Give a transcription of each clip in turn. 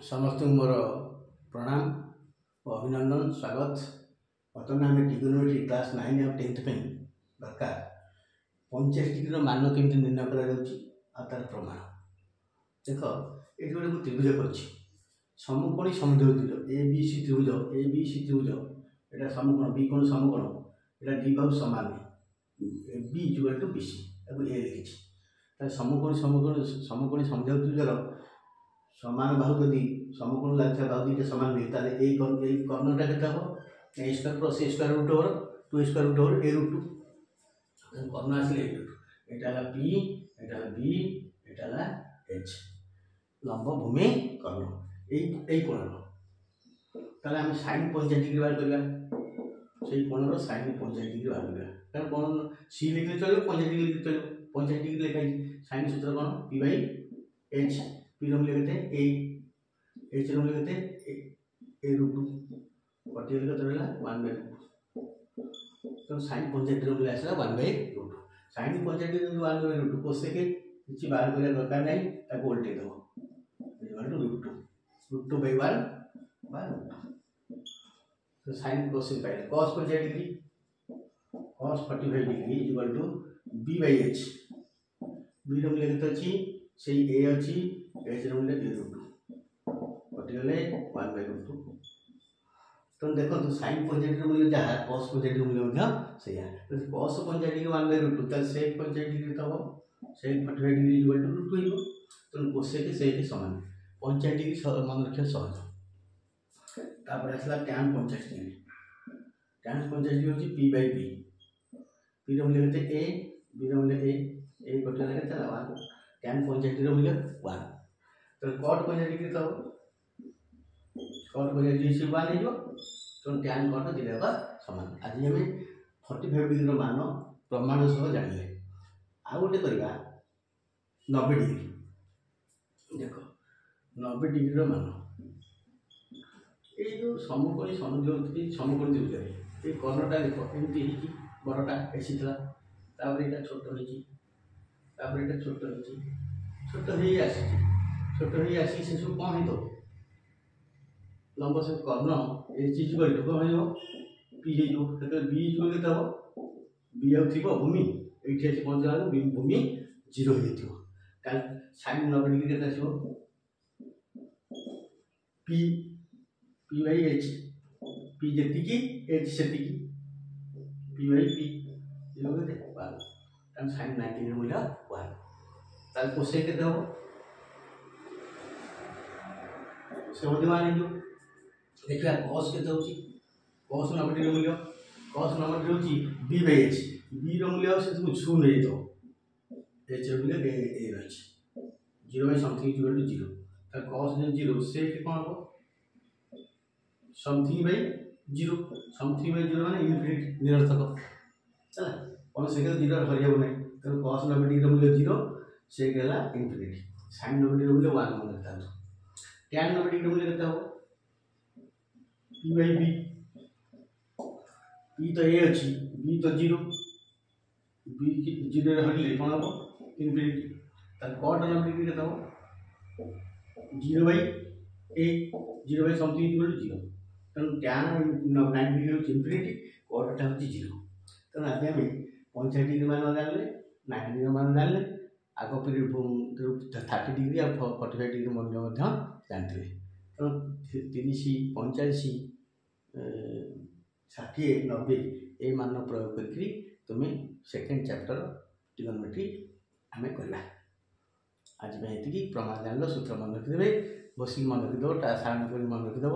समस्त मोर प्रणाम और अभिनंदन स्वागत। बर्तमान आम ट्रिगोनोमेट्री क्लास 9 और 10 दरकार 50 डिग्री मान केमती निर्णय कर प्रमाण देख ये गोटे मुझे त्रिभुज कर समकोणी समद्विभुज त्रिभुज ए बी सी त्रिभुज यहाँ समकोण बी कोण समकोण यहाँ दी बाहु सामान B equal to B C A लिखी समकोणी समकोणी समकोणी समद्विभुज त्रिभुजर सामान बाहु जदि समकोण लगे बाहु दुईटा सामान नहीं ताले ए कर्णटा के A square plus A square root over 2 square root over A root 2 कर्ण आसले ए रूट एटा पी एटा बी एटा एच लंब भूमि कर्ण ए कोण ताले हम sin 45 डिग्री बाहर करबा सेही कोणर sin 45 डिग्री बाहर करबा कारण कोण सी लिखले चलो 45 डिग्री लिखले चलो 45 डिग्री लिखाई sin सूत्र कोण p बाय h p रो मूल्य केते a h रो मूल्य केते a रूट 2 कटियल केते रहला 1 बाय तो sin 45 रो मूल्य आसला 1 by root sin 45 degree 1 by root कोसे के किछि बाहर करिया दरकार नै ताको उल्टे दो equal to root 2 by 1 by तो sin cos पाइले cos 45 degree cos 45 degree equal to b by h b रो मूल्य केते अछि सेही a अछि h रो मूल्य a रूट 2 कटिगले 1 बाय रूट 2 तो देखो तो sin 45 रो मूल्य जहा cos 45 रो मूल्य ମଧ୍ୟ सेया तो cos 45 डिग्री 1 बाय रूट 2 त sec 45 डिग्री तब sec 45 degree equal to root 2 हिबो तो cosec sec समान 45 डिग्री मान रखिया सहज तापर आसला tan 50 डिग्री tan 50 डिग्री होची p बाय b p रो मूल्य केते a b रो मूल्य a कटिगले केते 1 tan 50 डिग्री रो मूल्य 1 तो cot 50 डिग्री तब cot 50 डिग्री से 1 हिबो तो tan cot दिले का समान आज हम 45 डिग्री रो मान प्रमाण सह जानिले आ गोटे करबा 90 डिग्री देखो 90 डिग्री रो मान ए जो समकोणी समद्विभुज समकोणी त्रिभुज ए कर्णटा देखो एमती हिची बड़टा एसी थला तापर एटा छोट हिची तापर एटा छोट हेई आसी से सब कोन हेतो लंब से कर्ण ए चीज को इको हो पी हे जो तो बी जो के तब बी आउ थिबो भूमि एठी अछि पहुंचला भूमि 0 हे थिबो काल sin 90 डिग्री केते आसीबो p p by h p जेति की h सेति की p बाय p यो केते 1 तन sin 90 रो मूल्य 1 ताल cosec केते हो से मध्यमान जो देखिए cos के होची cos 90 डिग्री मूल्य cos 90 डिग्री होची b बाय h b रो मूल्य से तुम 0 नै तो h रो मूल्य a रहछ 0 बाय समथिंग इक्वल टू 0 त cos 0 से के कोन हो समथिंग बाय 0 समथिंग बाय 0 माने इनफिनिटी निरर्थक चला कोन से के 0 हरियाबो नै त cos 90 डिग्री रो मूल्य 0 से गेला इनफिनिटी sin 90 डिग्री रो मूल्य 1 मन करता tan 90 डिग्री रो मूल्य केता हो p बाय b p तो a अछि b तो 0 b की 0 रे हटले कोन हो इनफिनिटी त cot 90 डिग्री केता हो 0 by a 0 by something equal to 0 तन tan 90 डिग्री हो इनफिनिटी cot टा हो 0 तन आगे हम 50 डिग्री मान जानले 90 डिग्री मान जानले आगो पीरियड 30 डिग्री और 45 डिग्री मूल्य ମଧ୍ୟ जानथिले तो 30 45 60 90 ए मान प्रयोग करके तुम सेकेंड चैप्टर ट्रिगोनोमेट्री आम करवा आज में ये प्रमाण जान सूत्र मन रखिदे बस मन रखिदेव सारण कर मन रखिदेव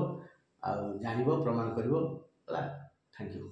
आ जान प्रमाण कर थैंक यू।